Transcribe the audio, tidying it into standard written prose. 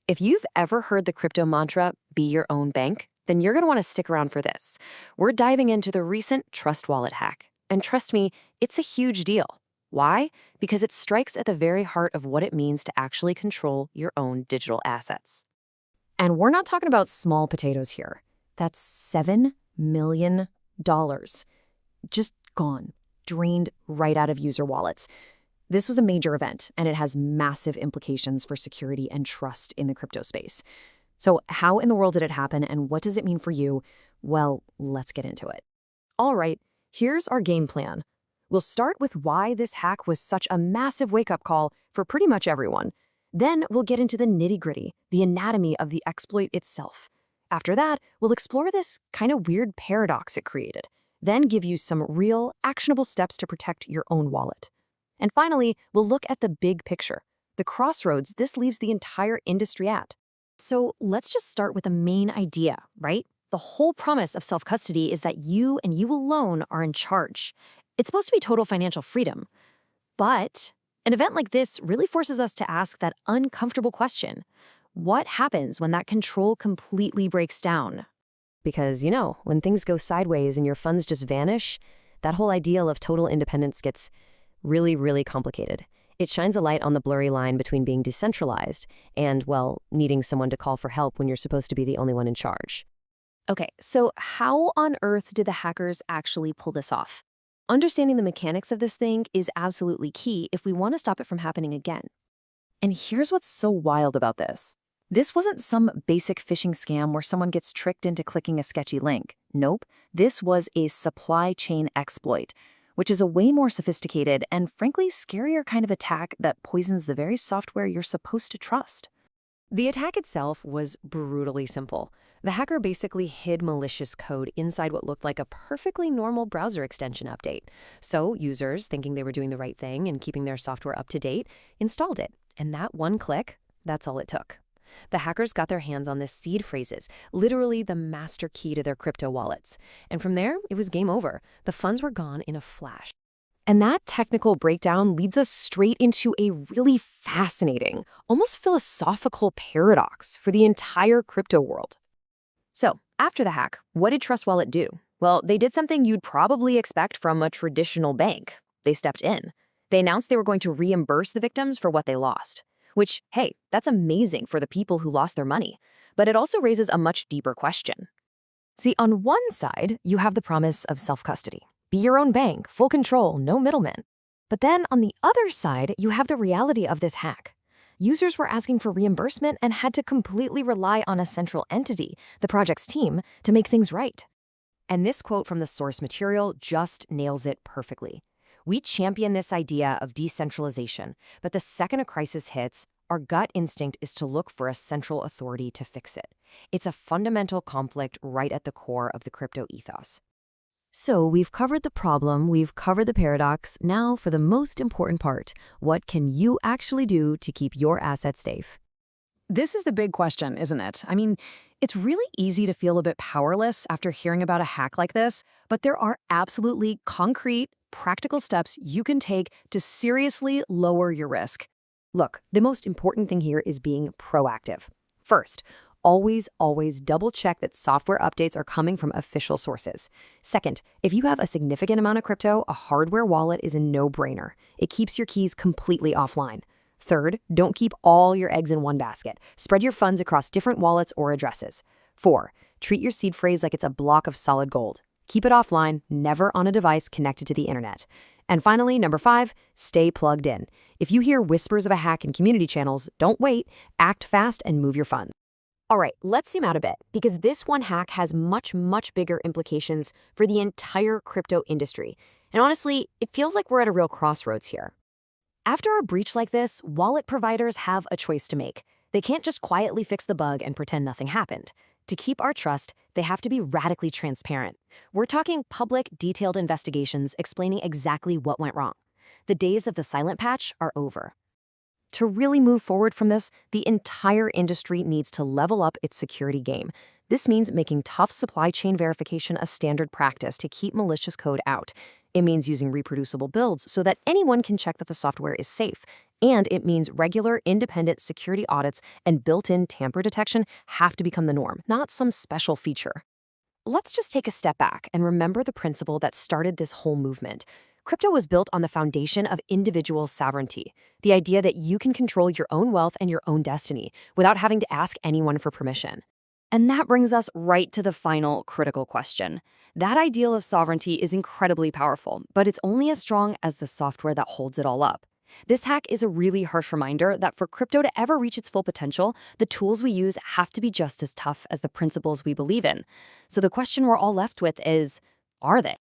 If you've ever heard the crypto mantra, be your own bank, then you're going to want to stick around for this. We're diving into the recent Trust Wallet hack. And trust me, it's a huge deal. Why? Because it strikes at the very heart of what it means to actually control your own digital assets. And we're not talking about small potatoes here. That's $7 million. Just gone, drained right out of user wallets. This was a major event, and it has massive implications for security and trust in the crypto space. So how in the world did it happen, and what does it mean for you? Well, let's get into it. All right, here's our game plan. We'll start with why this hack was such a massive wake-up call for pretty much everyone. Then we'll get into the nitty-gritty, the anatomy of the exploit itself. After that, we'll explore this kind of weird paradox it created, then give you some real, actionable steps to protect your own wallet. And finally, we'll look at the big picture, the crossroads this leaves the entire industry at. So let's just start with the main idea, right? The whole promise of self-custody is that you and you alone are in charge. It's supposed to be total financial freedom. But an event like this really forces us to ask that uncomfortable question. What happens when that control completely breaks down? Because, when things go sideways and your funds just vanish, that whole ideal of total independence gets really, really complicated. It shines a light on the blurry line between being decentralized and, well, needing someone to call for help when you're supposed to be the only one in charge. Okay, so how on earth did the hackers actually pull this off? Understanding the mechanics of this thing is absolutely key if we want to stop it from happening again. And here's what's so wild about this. This wasn't some basic phishing scam where someone gets tricked into clicking a sketchy link. Nope, this was a supply chain exploit, which is a way more sophisticated and frankly scarier kind of attack that poisons the very software you're supposed to trust. The attack itself was brutally simple. The hacker basically hid malicious code inside what looked like a perfectly normal browser extension update. So users, thinking they were doing the right thing and keeping their software up to date, installed it. And that one click, that's all it took. The hackers got their hands on the seed phrases, literally the master key to their crypto wallets. And from there, it was game over. The funds were gone in a flash. And that technical breakdown leads us straight into a really fascinating, almost philosophical paradox for the entire crypto world. So, after the hack, what did Trust Wallet do? Well, they did something you'd probably expect from a traditional bank. They stepped in. They announced they were going to reimburse the victims for what they lost. Which, hey, that's amazing for the people who lost their money. But it also raises a much deeper question. See, on one side, you have the promise of self-custody. Be your own bank, full control, no middlemen. But then on the other side, you have the reality of this hack. Users were asking for reimbursement and had to completely rely on a central entity, the project's team, to make things right. And this quote from the source material just nails it perfectly. We champion this idea of decentralization, but the second a crisis hits, our gut instinct is to look for a central authority to fix it. It's a fundamental conflict right at the core of the crypto ethos. So we've covered the problem, we've covered the paradox. Now for the most important part, what can you actually do to keep your assets safe? This is the big question, isn't it? I mean, it's really easy to feel a bit powerless after hearing about a hack like this, but there are absolutely concrete, practical steps you can take to seriously lower your risk. Look, the most important thing here is being proactive. First, always double-check that software updates are coming from official sources. Second, if you have a significant amount of crypto, a hardware wallet is a no-brainer. It keeps your keys completely offline. Third, don't keep all your eggs in one basket. Spread your funds across different wallets or addresses. 4, treat your seed phrase like it's a block of solid gold. Keep it offline, never on a device connected to the internet. And finally, number 5, stay plugged in. If you hear whispers of a hack in community channels, don't wait, act fast and move your funds. All right, let's zoom out a bit, because this one hack has much bigger implications for the entire crypto industry. And honestly, it feels like we're at a real crossroads here. After a breach like this, wallet providers have a choice to make. They can't just quietly fix the bug and pretend nothing happened. To keep our trust, they have to be radically transparent. We're talking public, detailed investigations explaining exactly what went wrong. The days of the silent patch are over. To really move forward from this, the entire industry needs to level up its security game. This means making tough supply chain verification a standard practice to keep malicious code out. It means using reproducible builds so that anyone can check that the software is safe. And it means regular, independent security audits and built-in tamper detection have to become the norm, not some special feature. Let's just take a step back and remember the principle that started this whole movement. Crypto was built on the foundation of individual sovereignty, the idea that you can control your own wealth and your own destiny without having to ask anyone for permission. And that brings us right to the final critical question. That ideal of sovereignty is incredibly powerful, but it's only as strong as the software that holds it all up. This hack is a really harsh reminder that for crypto to ever reach its full potential, the tools we use have to be just as tough as the principles we believe in. So the question we're all left with is, are they?